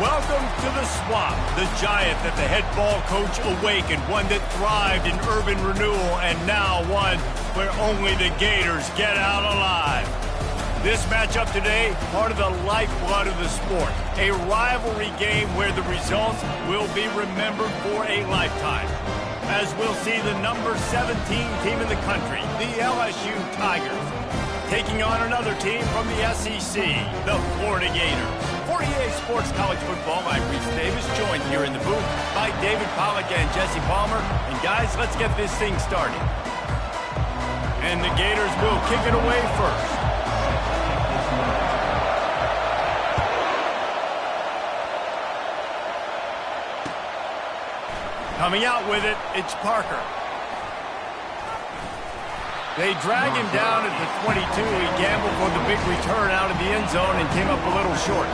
Welcome to the Swamp, the giant that the head ball coach awakened, one that thrived in urban renewal, and now one where only the Gators get out alive. This matchup today, part of the lifeblood of the sport, a rivalry game where the results will be remembered for a lifetime. As we'll see the number 17 team in the country, the LSU Tigers, taking on another team from the SEC, the Florida Gators. For EA Sports College Football, I'm Reese Davis, joined here in the booth by David Pollack and Jesse Palmer. And guys, let's get this thing started. And the Gators will kick it away first. Coming out with it, it's Parker. They drag him down at the 22. He gambled for the big return out of the end zone and came up a little short.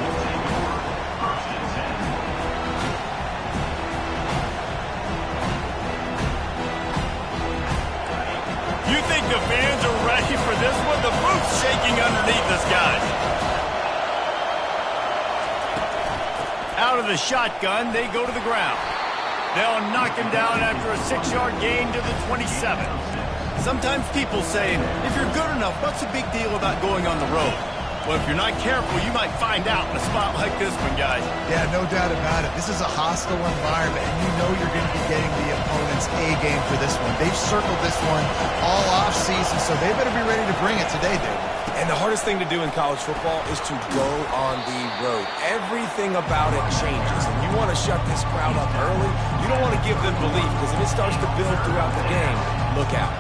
You think the fans are ready for this one? The booth's shaking underneath us, guys. Out of the shotgun, they go to the ground. They'll knock him down after a 6-yard gain to the 27. Sometimes people say, if you're good enough, what's the big deal about going on the road? Well, if you're not careful, you might find out in a spot like this one, guys. Yeah, no doubt about it. This is a hostile environment, and you know you're going to be getting the opponent's A-game for this one. They've circled this one all off-season, so they better be ready to bring it today, dude. And the hardest thing to do in college football is to go on the road. Everything about it changes, and you want to shut this crowd up early. You don't want to give them belief, because if it starts to build throughout the game, look out.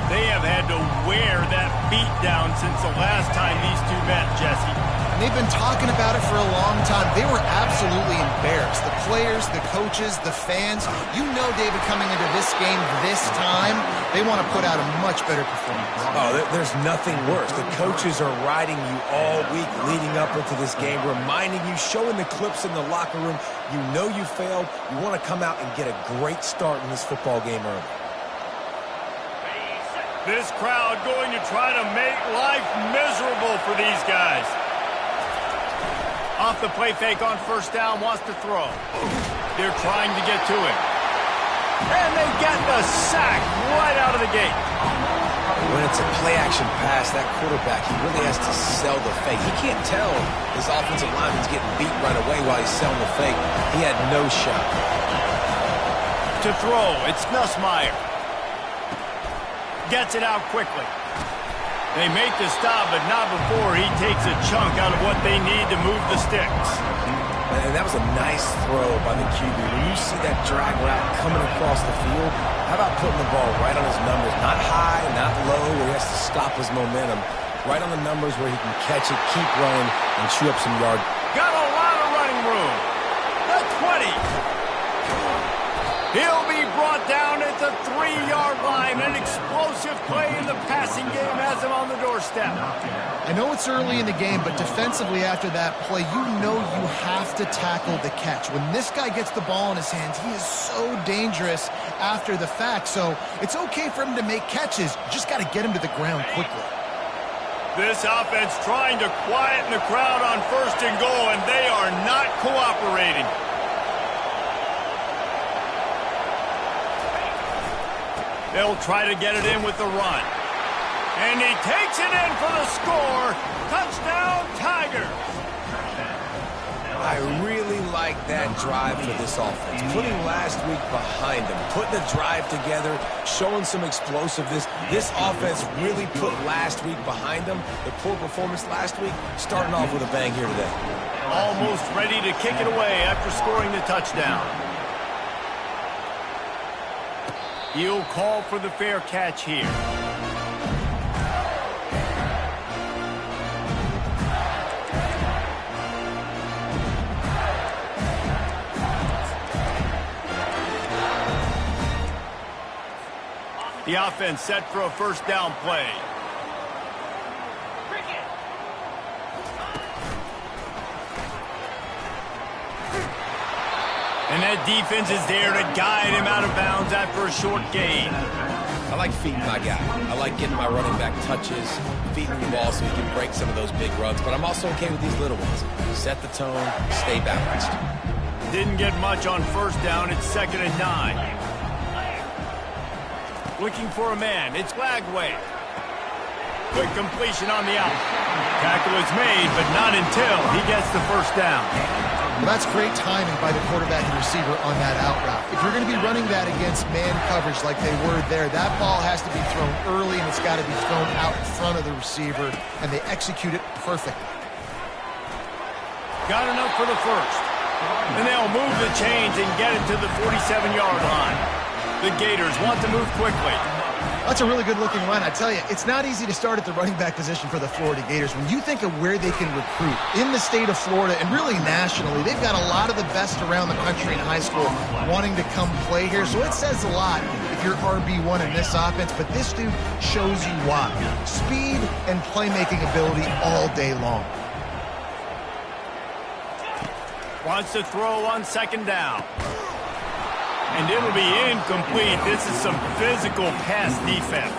They have had to wear that beat down since the last time these two met, Jesse. And they've been talking about it for a long time. They were absolutely embarrassed. The players, the coaches, the fans. You know, David, coming into this game this time, they want to put out a much better performance. Oh, there's nothing worse. The coaches are riding you all week leading up into this game, reminding you, showing the clips in the locker room. You know you failed. You want to come out and get a great start in this football game early. This crowd going to try to make life miserable for these guys. Off the play fake on first down, wants to throw. They're trying to get to him. And they get the sack right out of the gate. When it's a play-action pass, that quarterback, he really has to sell the fake. He can't tell his offensive lineman's getting beat right away while he's selling the fake. He had no shot. To throw, it's Nussmeier. Gets it out quickly. They make the stop, but not before he takes a chunk out of what they need to move the sticks. And that was a nice throw by the QB. When you see that drag route coming across the field, how about putting the ball right on his numbers? Not high, not low, where he has to stop his momentum. Right on the numbers where he can catch it, keep running, and chew up some yard. Got a lot of running room. The 20. He'll be brought down at the 3-yard line. An explosive play in the passing game has him on the doorstep. I know it's early in the game, but defensively after that play, you know you have to tackle the catch. When this guy gets the ball in his hands, he is so dangerous after the fact. So it's okay for him to make catches. You just got to get him to the ground quickly. This offense trying to quieten the crowd on first and goal, and they are not cooperating. They'll try to get it in with the run. And he takes it in for the score. Touchdown, Tigers. I really like that drive for this offense. Putting last week behind them, putting the drive together, showing some explosiveness. This offense really put last week behind them. The poor performance last week, starting off with a bang here today. Almost ready to kick it away after scoring the touchdown. He'll call for the fair catch here. The offense set for a first down play. And that defense is there to guide him out of bounds after a short gain. I like feeding my guy. I like getting my running back touches, feeding the ball so he can break some of those big runs. But I'm also okay with these little ones. Set the tone, stay balanced. Didn't get much on first down. It's 2nd and 9. Looking for a man. It's Lagway. Quick completion on the out. Tackle is made, but not until he gets the first down. Well, that's great timing by the quarterback and receiver on that out route. If you're going to be running that against man coverage like they were there, that ball has to be thrown early, and it's got to be thrown out in front of the receiver, and they execute it perfectly. Got enough for the first. And they'll move the chains and get it to the 47-yard line. The Gators want to move quickly. That's a really good-looking run. I tell you, it's not easy to start at the running back position for the Florida Gators. When you think of where they can recruit in the state of Florida and really nationally, they've got a lot of the best around the country in high school wanting to come play here. So it says a lot if you're RB1 in this offense, but this dude shows you why. Speed and playmaking ability all day long. Wants to throw on 2nd down. And it'll be incomplete. This is some physical pass defense.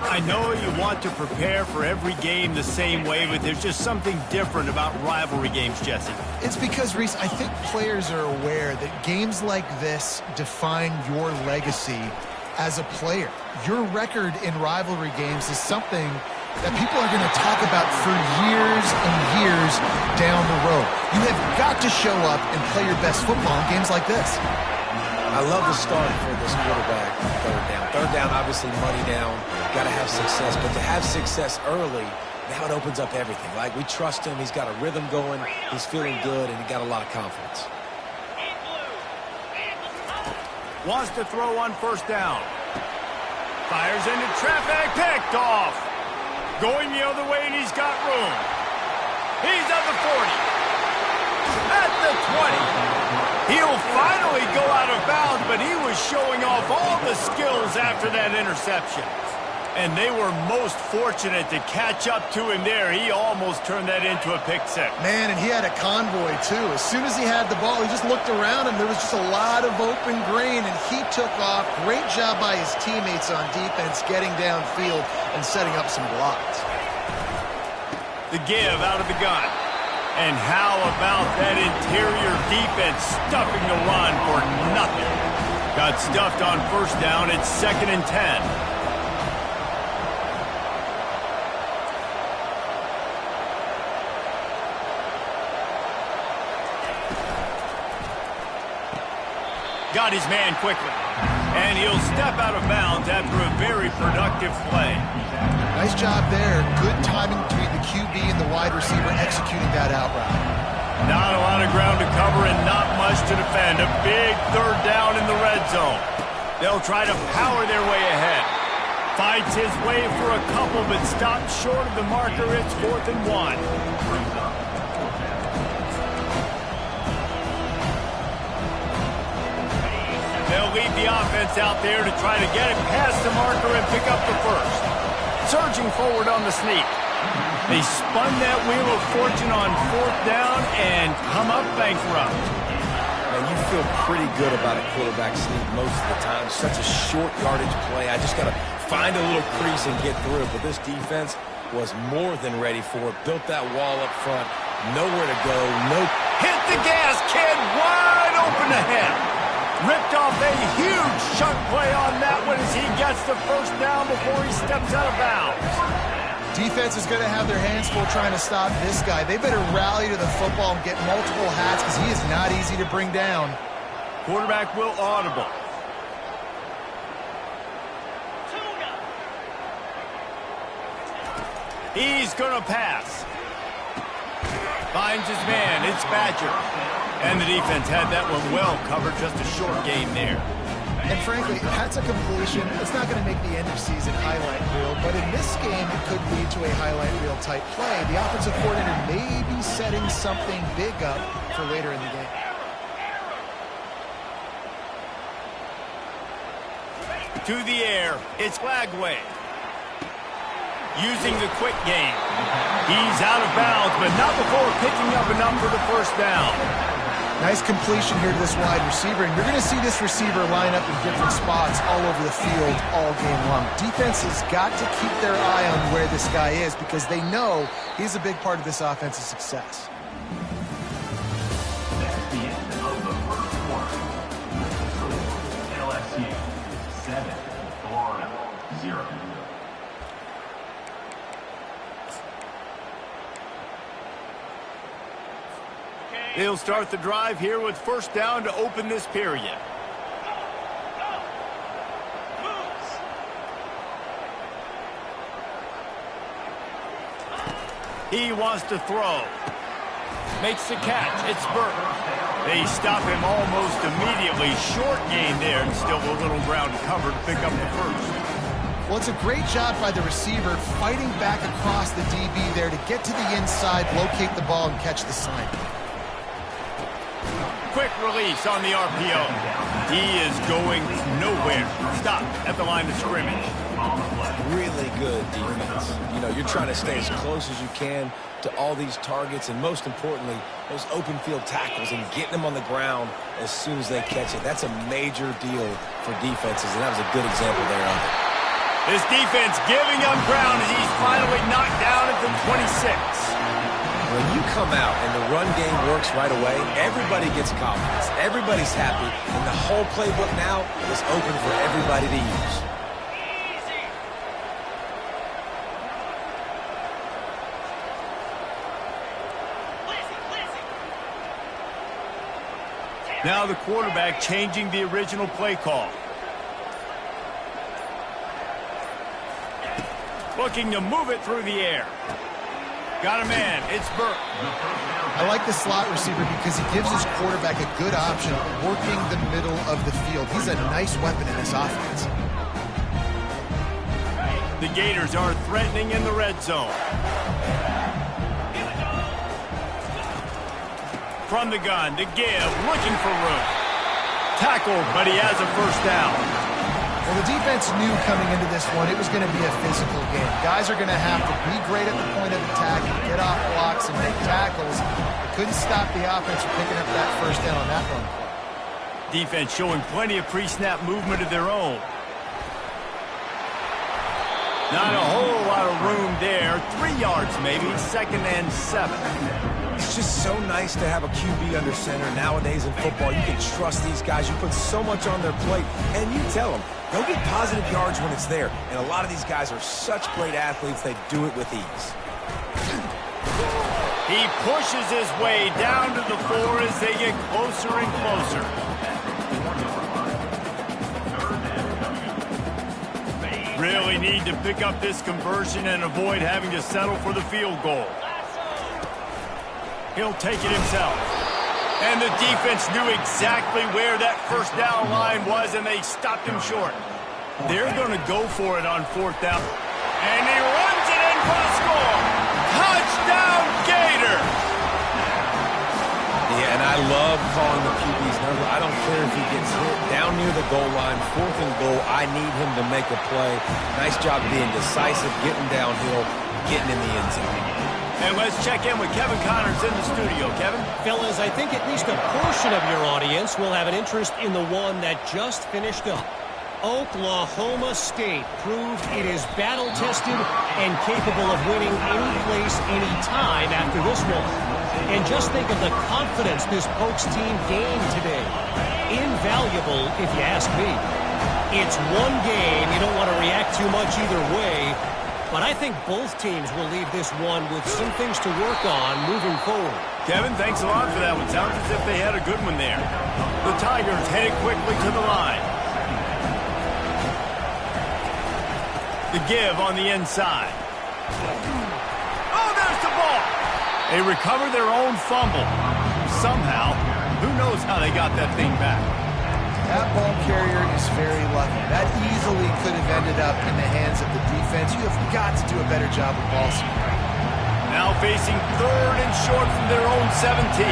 I know you want to prepare for every game the same way, but there's just something different about rivalry games, Jesse. It's because, Reese, I think players are aware that games like this define your legacy as a player. Your record in rivalry games is something that people are going to talk about for years and years down the road. You have got to show up and play your best football in games like this. I love the start for this quarterback on 3rd down. 3rd down, obviously money down. Got to have success. But to have success early, now it opens up everything. Like, we trust him. He's got a rhythm going. He's feeling good, and he got a lot of confidence. Wants to throw on 1st down. Fires into traffic. Picked off. Going the other way, and he's got room. He's at the 40. At the 20. He'll finally go out of bounds, but he was showing off all the skills after that interception. And they were most fortunate to catch up to him there. He almost turned that into a pick six. Man, and he had a convoy, too. As soon as he had the ball, he just looked around him. There was just a lot of open green, and he took off. Great job by his teammates on defense, getting downfield and setting up some blocks. The give out of the gun. And how about that interior defense stuffing the run for nothing? Got stuffed on 1st down. It's 2nd and 10. Got his man quickly. And he'll step out of bounds after a very productive play. Nice job there. Good timing between the QB and the wide receiver executing that out route. Not a lot of ground to cover and not much to defend. A big 3rd down in the red zone. They'll try to power their way ahead. Fights his way for a couple, but stops short of the marker. It's 4th and 1. They'll lead the offense out there to try to get it past the marker and pick up the first. Surging forward on the sneak. They spun that wheel of fortune on 4th down and come up bankrupt. Man, you feel pretty good about a quarterback sneak most of the time. Such a short yardage play. I just got to find a little crease and get through it. But this defense was more than ready for it. Built that wall up front. Nowhere to go. No. Hit the gas, kid. Wide open ahead. Ripped off a huge chunk play on that one as he gets the 1st down before he steps out of bounds. Defense is going to have their hands full trying to stop this guy. They better rally to the football and get multiple hats because he is not easy to bring down. Quarterback will audible. He's going to pass. Finds his man. It's Badger. And the defense had that one well covered. Just a short game there. And frankly, that's a completion. It's not going to make the end of season highlight reel, but in this game, it could lead to a highlight reel type play. The offensive coordinator may be setting something big up for later in the game. To the air, it's Lagway. Using the quick game. He's out of bounds, but not before picking up enough for the 1st down. Nice completion here to this wide receiver, and you're going to see this receiver line up in different spots all over the field all game long. Defense has got to keep their eye on where this guy is because they know he's a big part of this offense's success. That's the end of the first quarter. LSU 7, Florida 0. They'll start the drive here with first down to open this period. He wants to throw. Makes the catch. It's Burke. They stop him almost immediately. Short gain there and still a little ground cover to pick up the first. Well, it's a great job by the receiver fighting back across the DB there to get to the inside, locate the ball, and catch the sign. Quick release on the RPO. He is going nowhere. Stop at the line of scrimmage. Really good defense. You know, you're trying to stay as close as you can to all these targets, and most importantly, those open field tackles and getting them on the ground as soon as they catch it. That's a major deal for defenses, and that was a good example there of it. This defense giving up ground as he's finally knocked down at the 26. When you come out and the run game works right away, everybody gets confidence. Everybody's happy, and the whole playbook now is open for everybody to use. Now the quarterback changing the original play call. Looking to move it through the air. Got a man. It's Burke. I like the slot receiver because he gives his quarterback a good option working the middle of the field. He's a nice weapon in this offense. The Gators are threatening in the red zone. From the gun to give, looking for room. Tackled, but he has a first down. Well, the defense knew coming into this one it was going to be a physical game. Guys are going to have to be great at the point of attack and get off blocks and make tackles. They couldn't stop the offense from picking up that first down on that run play. Defense showing plenty of pre-snap movement of their own. Not a whole lot of room there. 3 yards maybe, 2nd and 7. It's just so nice to have a QB under center nowadays in football. You can trust these guys. You put so much on their plate, and you tell them, they'll get positive yards when it's there. And a lot of these guys are such great athletes, they do it with ease. He pushes his way down to the 4 as they get closer and closer. Really need to pick up this conversion and avoid having to settle for the field goal. He'll take it himself. And the defense knew exactly where that first down line was, and they stopped him short. They're going to go for it on 4th down. And he runs it in for the score. Touchdown, Gator! Yeah, and I love calling the QB's number. I don't care if he gets hit down near the goal line, 4th and goal. I need him to make a play. Nice job being decisive, getting downhill, getting in the end zone. And let's check in with Kevin Connors in the studio. Kevin? Fellas, I think at least a portion of your audience will have an interest in the one that just finished up. Oklahoma State proved it is battle-tested and capable of winning any place, any time after this one. And just think of the confidence this Pokes team gained today. Invaluable, if you ask me. It's one game. You don't want to react too much either way. But I think both teams will leave this one with some things to work on moving forward. Kevin, thanks a lot for that one. Sounds as if they had a good one there. The Tigers headed quickly to the line. The give on the inside. Oh, there's the ball. They recover their own fumble. Somehow, who knows how they got that thing back. That ball carrier is very lucky. That easily could have ended up in the hands of the defense. You have got to do a better job with ball security. Now facing 3rd and short from their own 17.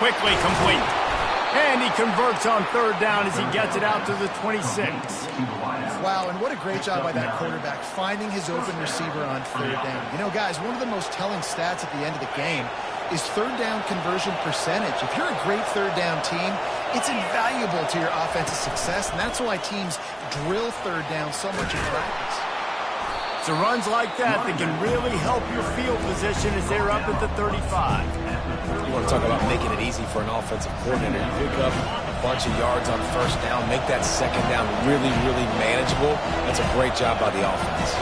Quickly complete. And he converts on third down as he gets it out to the 26. Wow, and what a great job by that quarterback, finding his open receiver on third down. You know, guys, one of the most telling stats at the end of the game is third down conversion percentage. If you're a great third down team, it's invaluable to your offensive success, and that's why teams drill third down so much in practice. So runs like that can really help your field position as they're up at the 35. You want to talk about making it easy for an offensive coordinator. You pick up a bunch of yards on first down, make that second down really, really manageable. That's a great job by the offense.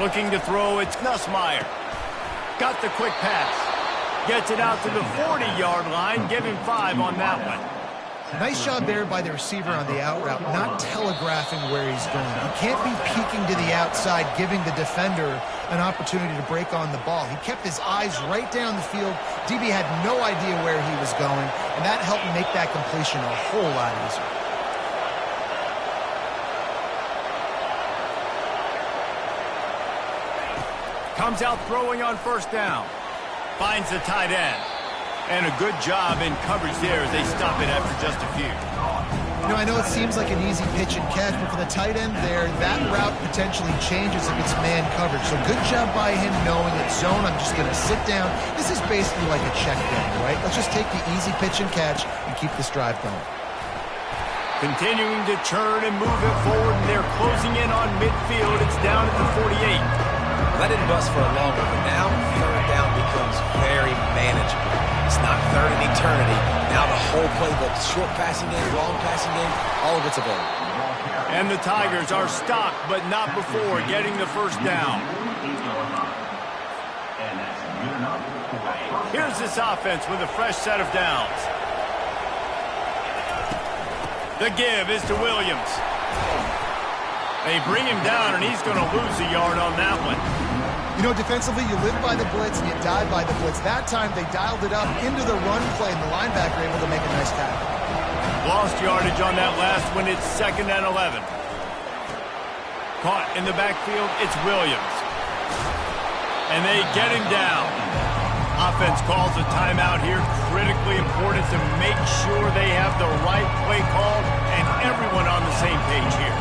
Looking to throw, it's Nussmeier. Got the quick pass. Gets it out to the 40-yard line. Give him 5 on that one. Nice job there by the receiver on the out route, not telegraphing where he's going. He can't be peeking to the outside, giving the defender an opportunity to break on the ball. He kept his eyes right down the field. DB had no idea where he was going, and that helped make that completion a whole lot easier. Comes out throwing on first down. Finds the tight end. And a good job in coverage there as they stop it after just a few. You know, I know it seems like an easy pitch and catch, but for the tight end there, that route potentially changes if it's man coverage. So good job by him knowing it's zone. I'm just going to sit down. This is basically like a check down, right? Let's just take the easy pitch and catch and keep this drive going. Continuing to churn and move it forward, and they're closing in on midfield. It's down at the 48. That didn't bust for a long one, but now third down becomes very manageable. It's not third in eternity. Now the whole playbook, short passing game, long passing game, all of it's available. And the Tigers are stopped, but not before getting the first down. Here's this offense with a fresh set of downs. The give is to Williams. They bring him down, and he's going to lose a yard on that one. You know, defensively, you live by the blitz and you die by the blitz. That time, they dialed it up into the run play, and the linebacker able to make a nice tackle. Lost yardage on that last one. It's 2nd and 11. Caught in the backfield, it's Williams. And they get him down. Offense calls a timeout here. Critically important to make sure they have the right play called and everyone on the same page here.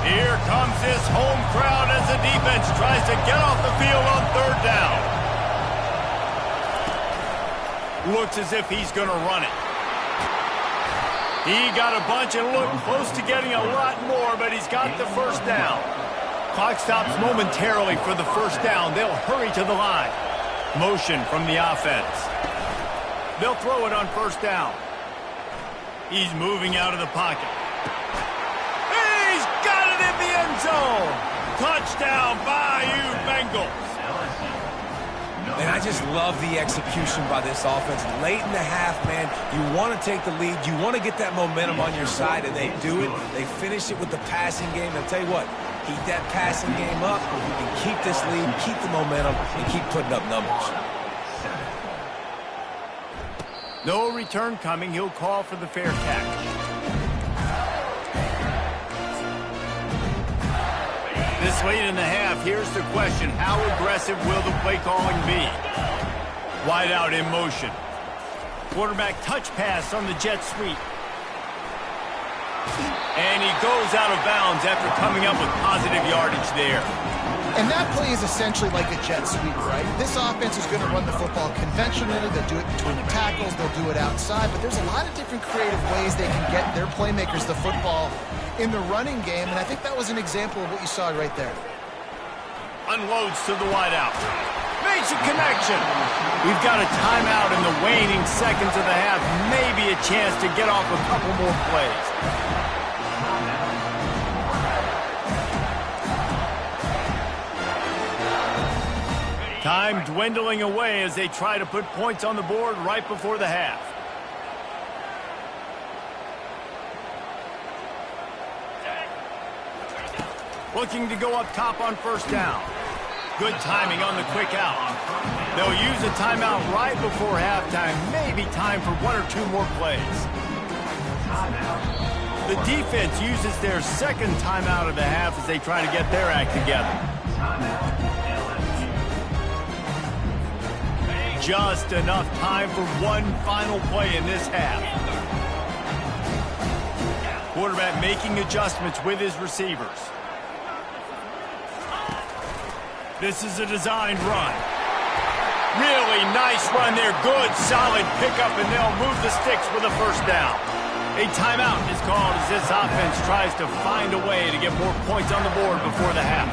Here comes this home crowd as the defense tries to get off the field on third down. Looks as if he's going to run it. He got a bunch and looked close to getting a lot more, but he's got the first down. Clock stops momentarily for the first down. They'll hurry to the line. Motion from the offense. They'll throw it on first down. He's moving out of the pocket. The end zone. Touchdown, Bayou Bengals. And I just love the execution by this offense. Late in the half, man, you want to take the lead. You want to get that momentum on your side, and they do it. They finish it with the passing game. I'll tell you what, keep that passing game up. You can keep this lead, keep the momentum, and keep putting up numbers. No return coming. He'll call for the fair catch. This late in the half, here's the question. How aggressive will the play calling be? Wide out in motion. Quarterback touch pass on the jet sweep. And he goes out of bounds after coming up with positive yardage there. And that play is essentially like a jet sweep, right? This offense is going to run the football conventionally. They'll do it between the tackles. They'll do it outside. But there's a lot of different creative ways they can get their playmakers the football in the running game, and I think that was an example of what you saw right there. Unloads to the wideout. Makes a connection. We've got a timeout in the waning seconds of the half. Maybe a chance to get off a couple more plays. Time dwindling away as they try to put points on the board right before the half. Looking to go up top on first down. Good timing on the quick out. They'll use a timeout right before halftime. Maybe time for 1 or 2 more plays. The defense uses their second timeout of the half as they try to get their act together. Just enough time for one final play in this half. Quarterback making adjustments with his receivers. This is a designed run. Really nice run there. Good, solid pickup, and they'll move the sticks with a first down. A timeout is called as this offense tries to find a way to get more points on the board before the half.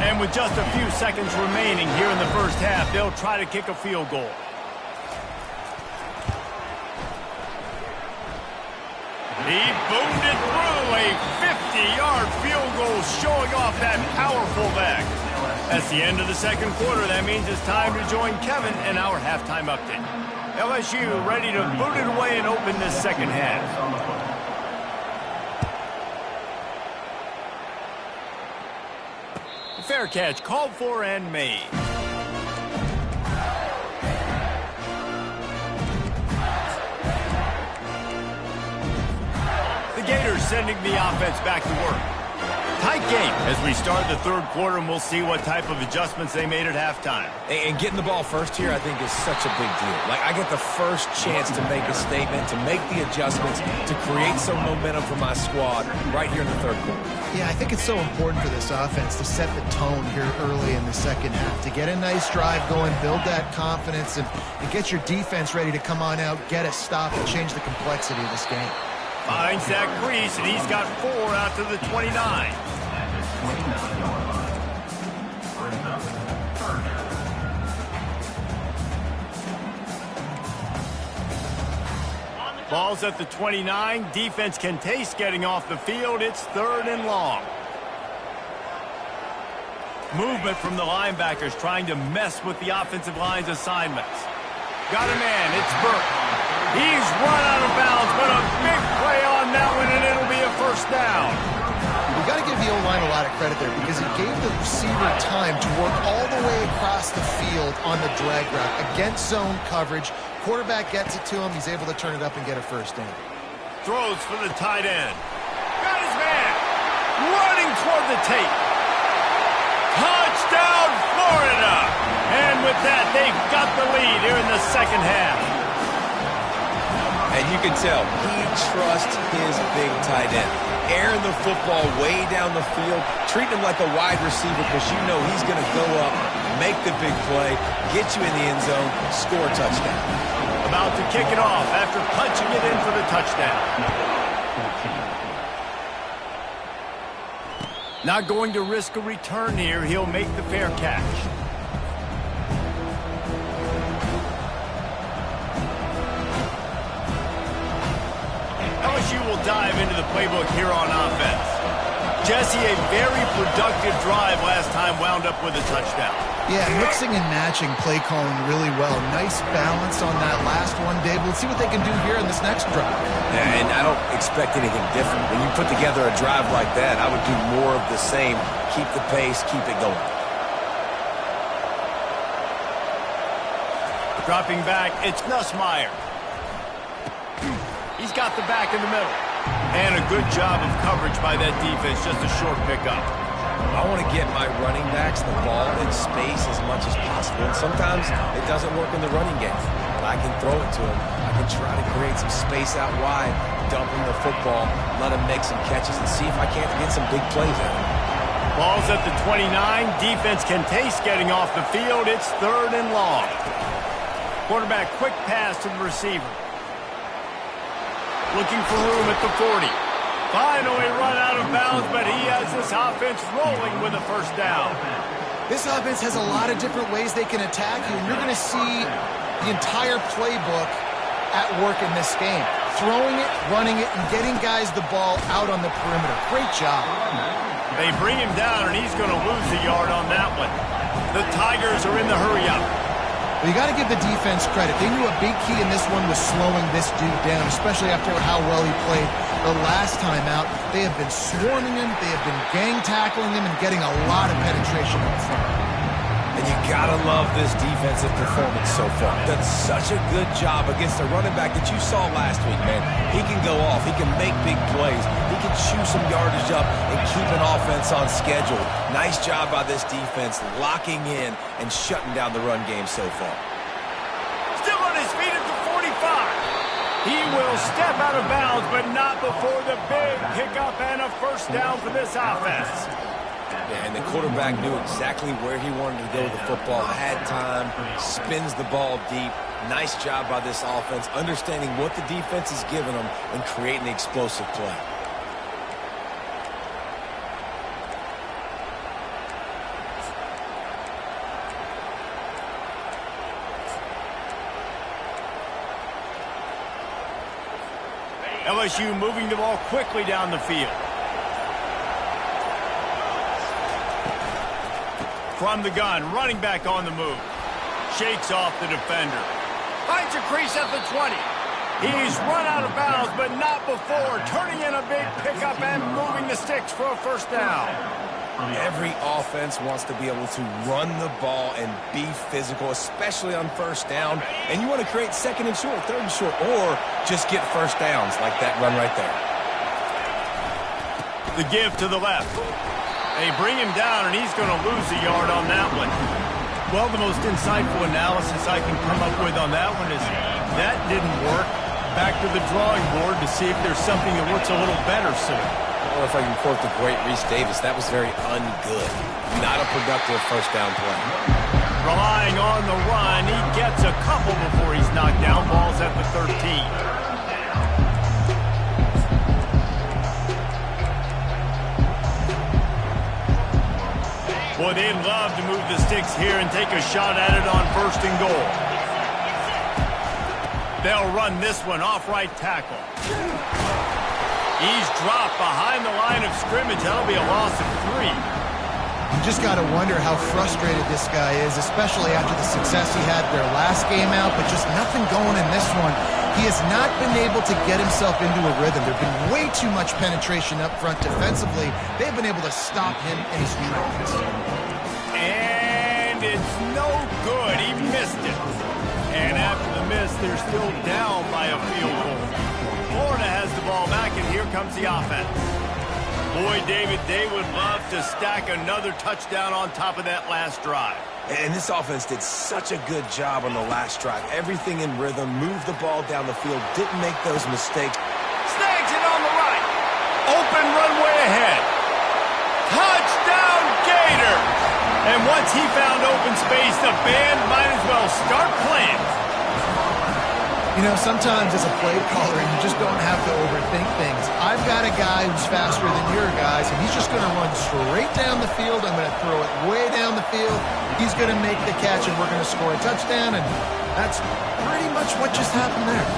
And with just a few seconds remaining here in the first half, they'll try to kick a field goal. He boomed it through a 50-yard field goal, showing off that powerful leg. That's the end of the second quarter. That means it's time to join Kevin in our halftime update. LSU ready to boot it away and open this second half. Fair catch called for and made. The Gators sending the offense back to work. Tight game as we start the third quarter, and we'll see what type of adjustments they made at halftime. And getting the ball first here, I think, is such a big deal. Like, I get the first chance to make a statement, to make the adjustments, to create some momentum for my squad right here in the third quarter. Yeah, I think it's so important for this offense to set the tone here early in the second half, to get a nice drive going, build that confidence, and get your defense ready to come on out, get a stop, and change the complexity of this game. Finds that crease, and he's got 4 out to the 29. Ball's at the 29. Defense can taste getting off the field. It's 3rd and long. Movement from the linebackers trying to mess with the offensive line's assignments. Got a man. It's Burke. He's run out of bounds, but a big play on that one, and it'll be a first down. We got to give the O-line a lot of credit there because it gave the receiver time to work all the way across the field on the drag route against zone coverage. Quarterback gets it to him. He's able to turn it up and get a first down. Throws for the tight end. Got his man. Running toward the tape. Touchdown, Florida. And with that, they've got the lead here in the second half. And you can tell he trusts his big tight end. Airing the football way down the field, treating him like a wide receiver because you know he's going to go up, make the big play, get you in the end zone, score a touchdown. About to kick it off after punching it in for the touchdown. Not going to risk a return here. He'll make the fair catch. LSU will dive into the playbook here on offense. Jesse, a very productive drive last time, wound up with a touchdown. Yeah, mixing and matching play calling really well. Nice balance on that last one, Dave. Let's see what they can do here in this next drive. Yeah, and I don't expect anything different. When you put together a drive like that, I would do more of the same. Keep the pace, keep it going. Dropping back, it's Nussmeier. He's got the back in the middle. And a good job of coverage by that defense, just a short pickup. I want to get my running backs the ball in space as much as possible. And sometimes it doesn't work in the running game. But I can throw it to him. I can try to create some space out wide, dump him the football, let him make some catches, and see if I can't get some big plays out of him. Ball's at the 29. Defense can taste getting off the field. It's 3rd and long. Quarterback quick pass to the receiver. Looking for room at the 40. Finally run out of bounds, but he has this offense rolling with a first down. This offense has a lot of different ways they can attack you, and you're going to see the entire playbook at work in this game. Throwing it, running it, and getting guys the ball out on the perimeter. Great job. They bring him down, and he's going to lose a yard on that one. The Tigers are in the hurry-up. Well, you got to give the defense credit. They knew a big key in this one was slowing this dude down, especially after how well he played the last time out. They have been swarming him, they have been gang tackling him, and getting a lot of penetration up front. And you gotta love this defensive performance so far. Done such a good job against a running back that you saw last week, man. He can go off. He can make big plays. He can chew some yardage up and keep an offense on schedule. Nice job by this defense locking in and shutting down the run game so far. Still on his feet at the 45. He will step out of bounds, but not before the big pickup and a first down for this offense. Yeah, and the quarterback knew exactly where he wanted to go with the football, had time, spins the ball deep. Nice job by this offense, understanding what the defense is giving them and creating the explosive play. LSU moving the ball quickly down the field. From the gun, running back on the move. Shakes off the defender. Finds a crease at the 20. He's run out of bounds, but not before turning in a big pickup and moving the sticks for a first down. Every offense wants to be able to run the ball and be physical, especially on first down. And you want to create second and short, third and short, or just get first downs like that run right there. The give to the left. They bring him down, and he's going to lose a yard on that one. Well, the most insightful analysis I can come up with on that one is that didn't work. Back to the drawing board to see if there's something that works a little better soon. Or if I can quote the great Reese Davis, that was very ungood. Not a productive first down play. Relying on the run, he gets a couple before he's knocked down. Ball's at the 13. Boy, they'd love to move the sticks here and take a shot at it on first and goal. They'll run this one off right tackle. He's dropped behind the line of scrimmage. That'll be a loss of 3. You just got to wonder how frustrated this guy is, especially after the success he had their last game out, but just nothing going in this one. He has not been able to get himself into a rhythm. There's been way too much penetration up front defensively. They've been able to stop him in his tracks. And it's no good. He missed it. And after the miss, they're still down by a field goal. Florida has the ball back, and here comes the offense. Boy, David, they would love to stack another touchdown on top of that last drive. And this offense did such a good job on the last drive. Everything in rhythm, moved the ball down the field, didn't make those mistakes. Snags it on the right. Open runway ahead. Touchdown, Gators! And once he found open space, the band might as well start playing. You know, sometimes as a play caller, you just don't have to overthink things. I've got a guy who's faster than your guys, and he's just going to run straight down the field. I'm going to throw it way down the field. He's going to make the catch, and we're going to score a touchdown, and that's pretty much what just happened there.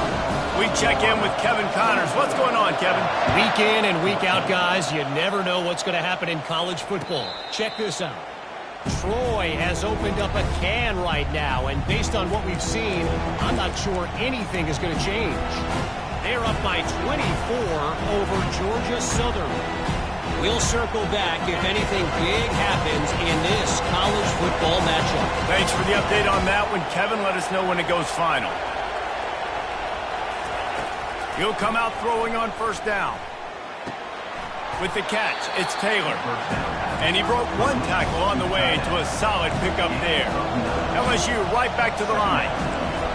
We check in with Kevin Connors. What's going on, Kevin? Week in and week out, guys, you never know what's going to happen in college football. Check this out. Troy has opened up a can right now, and based on what we've seen, I'm not sure anything is going to change. They're up by 24 over Georgia Southern. We'll circle back if anything big happens in this college football matchup. Thanks for the update on that one, Kevin. Let us know when it goes final. He'll come out throwing on first down. With the catch, it's Taylor. And he broke one tackle on the way to a solid pickup there. LSU right back to the line.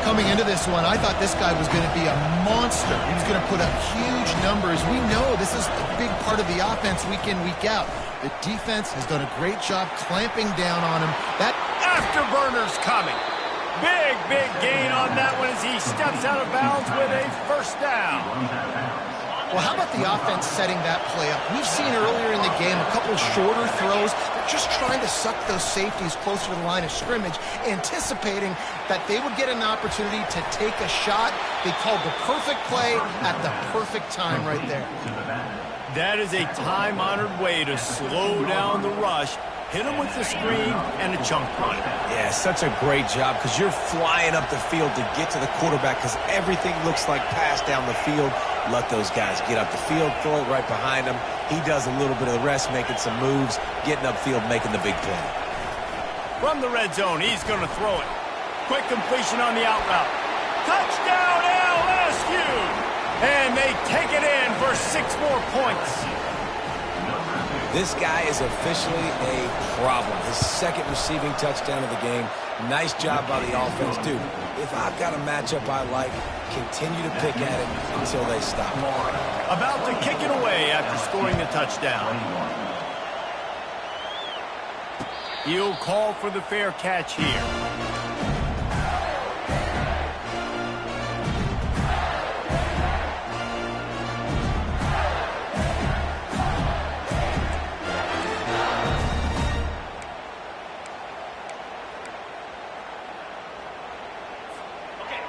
Coming into this one, I thought this guy was going to be a monster. He was going to put up huge numbers. We know this is a big part of the offense week in, week out. The defense has done a great job clamping down on him. That afterburner's coming. Big gain on that one as he steps out of bounds with a first down. Well, how about the offense setting that play up? We've seen earlier in the game a couple shorter throws. They're just trying to suck those safeties closer to the line of scrimmage, anticipating that they would get an opportunity to take a shot. They called the perfect play at the perfect time right there. That is a time-honored way to slow down the rush. Hit him with the screen and a chunk run. Yeah, such a great job because you're flying up the field to get to the quarterback because everything looks like pass down the field. Let those guys get up the field, throw it right behind him. He does a little bit of the rest, making some moves, getting upfield, making the big play. From the red zone, he's going to throw it. Quick completion on the out route. Touchdown, LSU! And they take it in for 6 more points. This guy is officially a problem. His second receiving touchdown of the game. Nice job by the offense. Dude, if I've got a matchup I like, continue to pick at it until they stop. About to kick it away after scoring the touchdown. He'll call for the fair catch here.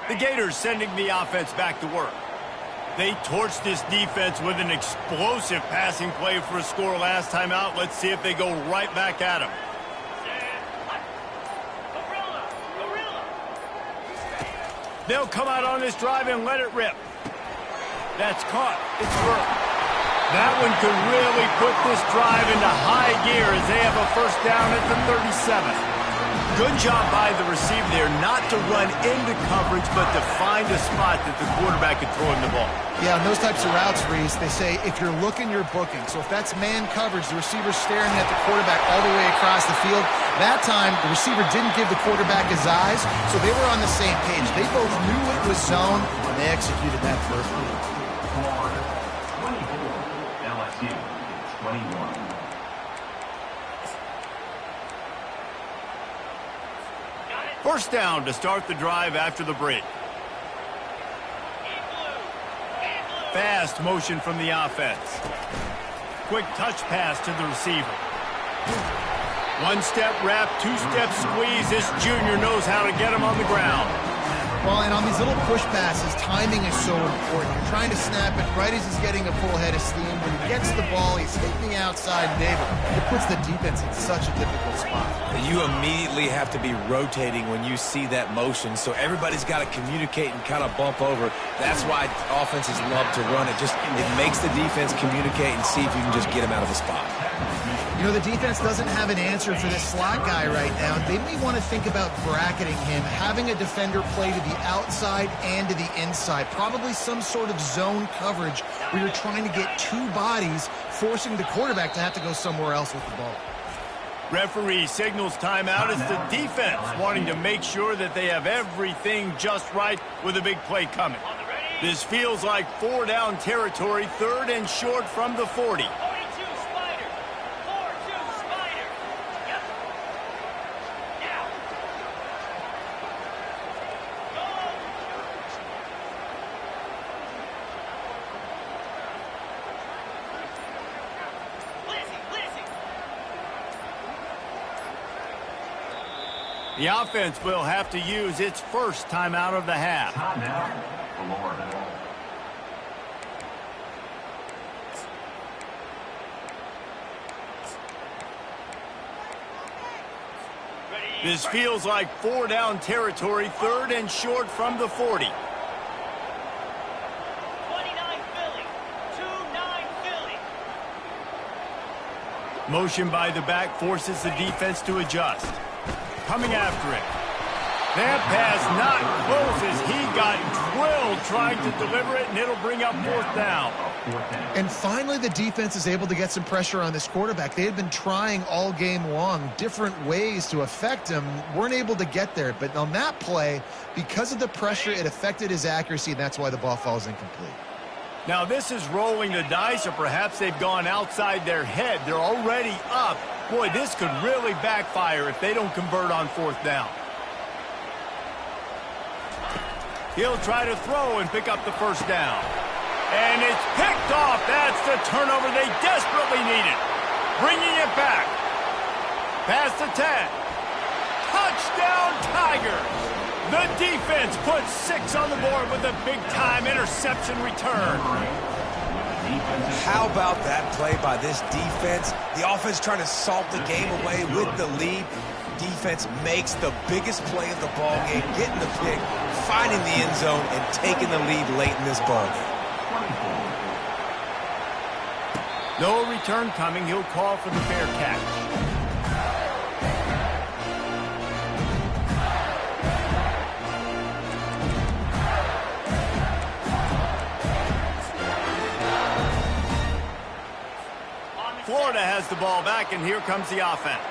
The Gators sending the offense back to work. They torched this defense with an explosive passing play for a score last time out. Let's see if they go right back at him. They'll come out on this drive and let it rip. That's caught. It's worked. That one could really put this drive into high gear as they have a first down at the 37. Good job by the receiver there not to run into coverage, but to find a spot that the quarterback could throw him the ball. Yeah, on those types of routes, Reese, they say if you're looking, you're booking. So if that's man coverage, the receiver's staring at the quarterback all the way across the field. That time, the receiver didn't give the quarterback his eyes, so they were on the same page. They both knew it was zone, and they executed that perfectly. 24, LSU 21. First down to start the drive after the break. Fast motion from the offense. Quick touch pass to the receiver. One-step wrap, two-step squeeze. This junior knows how to get him on the ground. Well, and on these little push passes, timing is so important. You're trying to snap it right as he's getting a full head of steam. When he gets the ball, he's hitting the outside David. It puts the defense in such a difficult spot. You immediately have to be rotating when you see that motion, so everybody's got to communicate and kind of bump over. That's why offenses love to run it. It makes the defense communicate and see if you can just get him out of the spot. You know, the defense doesn't have an answer for this slot guy right now. They may want to think about bracketing him, having a defender play to the outside and to the inside. Probably some sort of zone coverage where you're trying to get two bodies, forcing the quarterback to have to go somewhere else with the ball. Referee signals timeout. It's the defense wanting to make sure that they have everything just right with a big play coming. This feels like 4-down territory, 3rd and short from the 40. The offense will have to use its first timeout of the half. Timeout, Florida. This feels like 4-down territory, 3rd and short from the 40. 29 Philly, 2-9 Philly. Motion by the back forces the defense to adjust. Coming after it. That pass not close as he got drilled trying to deliver it, and it'll bring up 4th down. And finally, the defense is able to get some pressure on this quarterback. They had been trying all game long different ways to affect him, weren't able to get there. But on that play, because of the pressure, it affected his accuracy, and that's why the ball falls incomplete. Now, this is rolling the dice, or perhaps they've gone outside their head. They're already up. Boy, this could really backfire if they don't convert on 4th down. He'll try to throw and pick up the first down. And it's picked off. That's the turnover they desperately needed. Bringing it back. Past the 10. Touchdown, Tigers. The defense puts 6 on the board with a big-time interception return. How about that play by this defense? The offense trying to salt the game away with the lead. Defense makes the biggest play of the ball game, getting the pick, finding the end zone, and taking the lead late in this ball game. No return coming. He'll call for the fair catch. Florida has the ball back, and here comes the offense.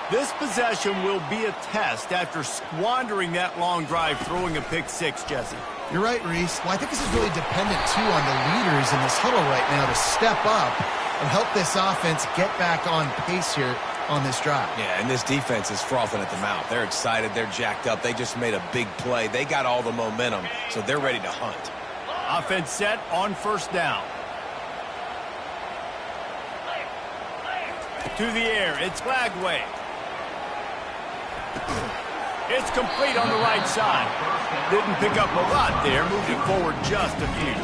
This possession will be a test after squandering that long drive, throwing a pick six, Jesse. You're right, Reese. Well, I think this is really dependent, too, on the leaders in this huddle right now to step up and help this offense get back on pace here on this drive. Yeah, and this defense is frothing at the mouth. They're excited. They're jacked up. They just made a big play. They got all the momentum, so they're ready to hunt. Offense set on first down. To the air, it's Flagway. It's complete on the right side. Didn't pick up a lot there, moved it forward just a few.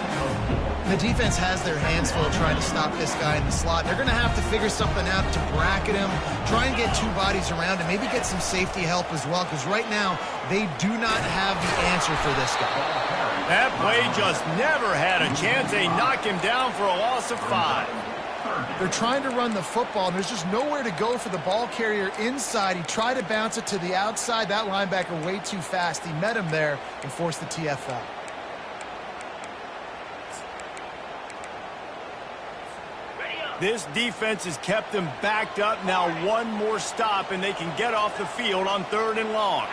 The defense has their hands full trying to stop this guy in the slot. They're going to have to figure something out to bracket him, try and get two bodies around him, maybe get some safety help as well, because right now they do not have the answer for this guy. That play just never had a chance. They knock him down for a loss of 5. They're trying to run the football, and there's just nowhere to go for the ball carrier inside. He tried to bounce it to the outside. That linebacker way too fast. He met him there and forced the TFL. This defense has kept them backed up. Now one more stop, and they can get off the field on 3rd and long.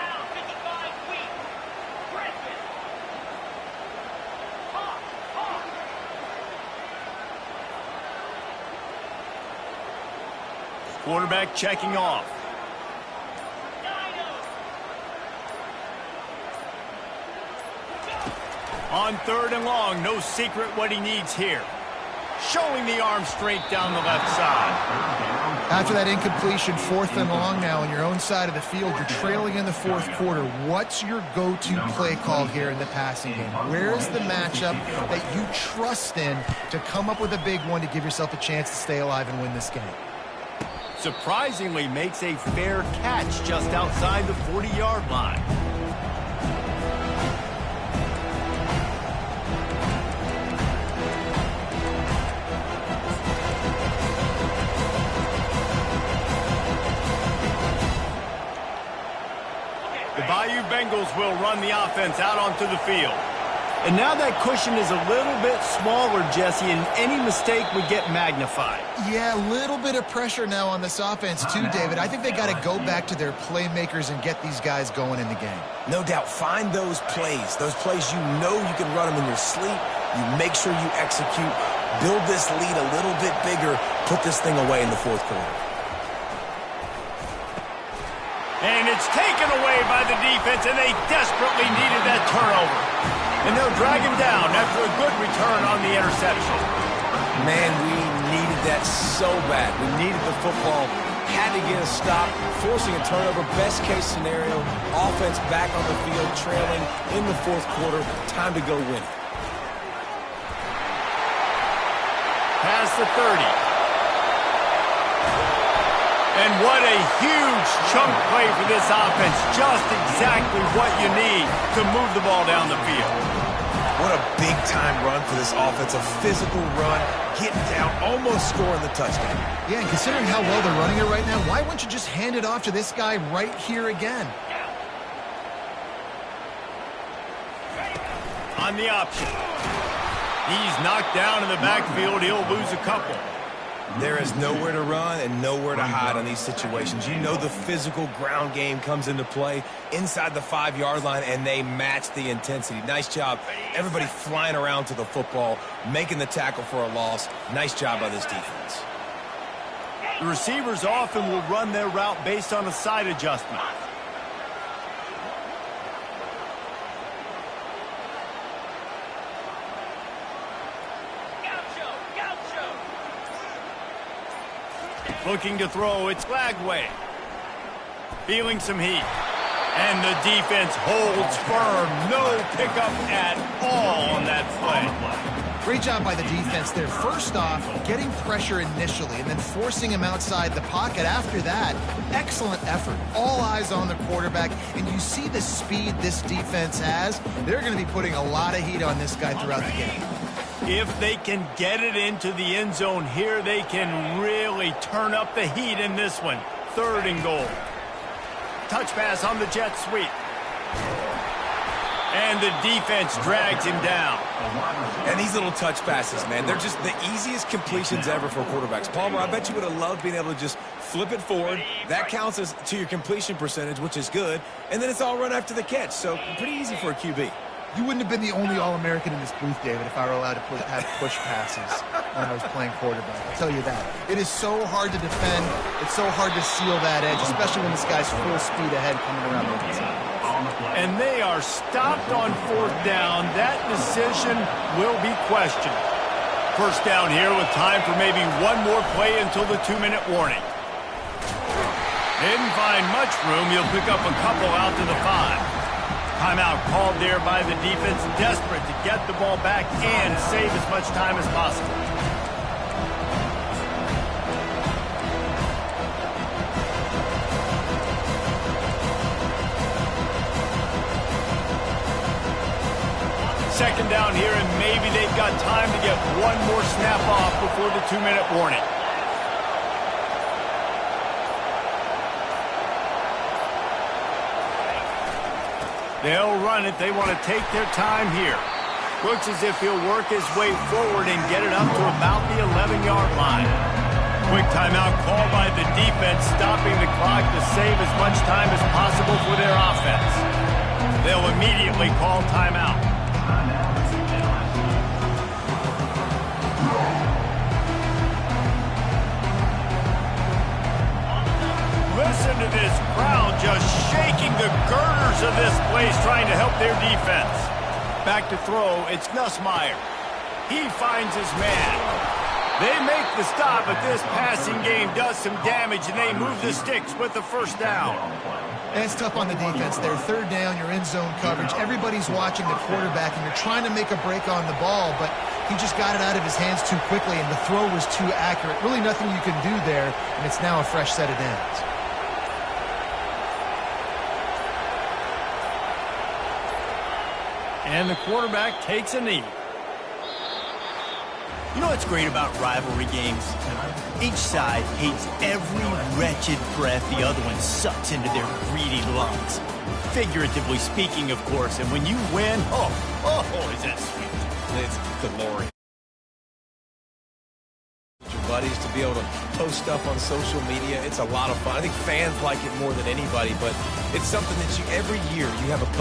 Quarterback checking off. On 3rd and long, no secret what he needs here. Showing the arm strength down the left side. After that incompletion, 4th and long now on your own side of the field, you're trailing in the 4th quarter. What's your go-to play call here in the passing game? Where's the matchup that you trust in to come up with a big one to give yourself a chance to stay alive and win this game? Surprisingly makes a fair catch just outside the 40-yard line. The Bayou Bengals will run the offense out onto the field. And now that cushion is a little bit smaller, Jesse, and any mistake would get magnified. Yeah, a little bit of pressure now on this offense too, David. I think they got to go back to their playmakers and get these guys going in the game. No doubt. Find those plays you know you can run them in your sleep. You make sure you execute. Build this lead a little bit bigger. Put this thing away in the 4th quarter. And it's taken away by the defense, and they desperately needed that turnover. And they'll drag him down after a good return on the interception. Man, we needed that so bad. We needed the football. Had to get a stop, forcing a turnover. Best case scenario, offense back on the field, trailing in the 4th quarter. Time to go win it. Past the 30. And what a huge chunk play for this offense. Just exactly what you need to move the ball down the field. What a big-time run for this offense. A physical run, getting down, almost scoring the touchdown. Yeah, and considering how well they're running it right now, why wouldn't you just hand it off to this guy right here again? On the option. He's knocked down in the backfield. He'll lose a couple. There is nowhere to run and nowhere to hide on these situations. You know the physical ground game comes into play inside the 5-yard line, and they match the intensity. Nice job. Everybody flying around to the football, making the tackle for a loss. Nice job by this defense. The receivers often will run their route based on a side adjustment. Looking to throw, it's Flagway. Feeling some heat. And the defense holds firm. No pickup at all on that play. Great job by the defense there. First off, getting pressure initially and then forcing him outside the pocket. After that, excellent effort. All eyes on the quarterback. And you see the speed this defense has. They're going to be putting a lot of heat on this guy throughout the game. If they can get it into the end zone here, they can really turn up the heat in this one. 3rd and goal. Touch pass on the jet sweep. And the defense drags him down. And these little touch passes, man, they're just the easiest completions ever for quarterbacks. Palmer, I bet you would have loved being able to just flip it forward. That counts as to your completion percentage, which is good. And then it's all run after the catch. So pretty easy for a QB. You wouldn't have been the only All-American in this booth, David, if I were allowed to have push passes when I was playing quarterback. I'll tell you that. It is so hard to defend. It's so hard to seal that edge, especially when this guy's full speed ahead coming around the inside. And they are stopped on fourth down. That decision will be questioned. First down here with time for maybe one more play until the 2-minute warning. Didn't find much room. He'll pick up a couple out to the 5. Timeout called there by the defense, desperate to get the ball back and save as much time as possible. Second down here, and maybe they've got time to get one more snap off before the 2-minute warning. They'll run it. They want to take their time here. Looks as if he'll work his way forward and get it up to about the 11-yard line. Quick timeout called by the defense, stopping the clock to save as much time as possible for their offense. They'll immediately call timeout. Listen to this crowd just shaking the girders of this place, trying to help their defense. Back to throw, it's Nussmeier. He finds his man. They make the stop, but this passing game does some damage, and they move the sticks with the first down. And it's tough on the defense there. Third down, you're in zone coverage. Everybody's watching the quarterback, and you're trying to make a break on the ball, but he just got it out of his hands too quickly, and the throw was too accurate. Really nothing you can do there, and it's now a fresh set of downs. And the quarterback takes a knee. You know what's great about rivalry games? Each side hates every wretched breath the other one sucks into their greedy lungs. Figuratively speaking, of course, and when you win, oh, is that sweet. It's glorious. Your buddies to be able to post stuff on social media, it's a lot of fun. I think fans like it more than anybody, but it's something that every year you have a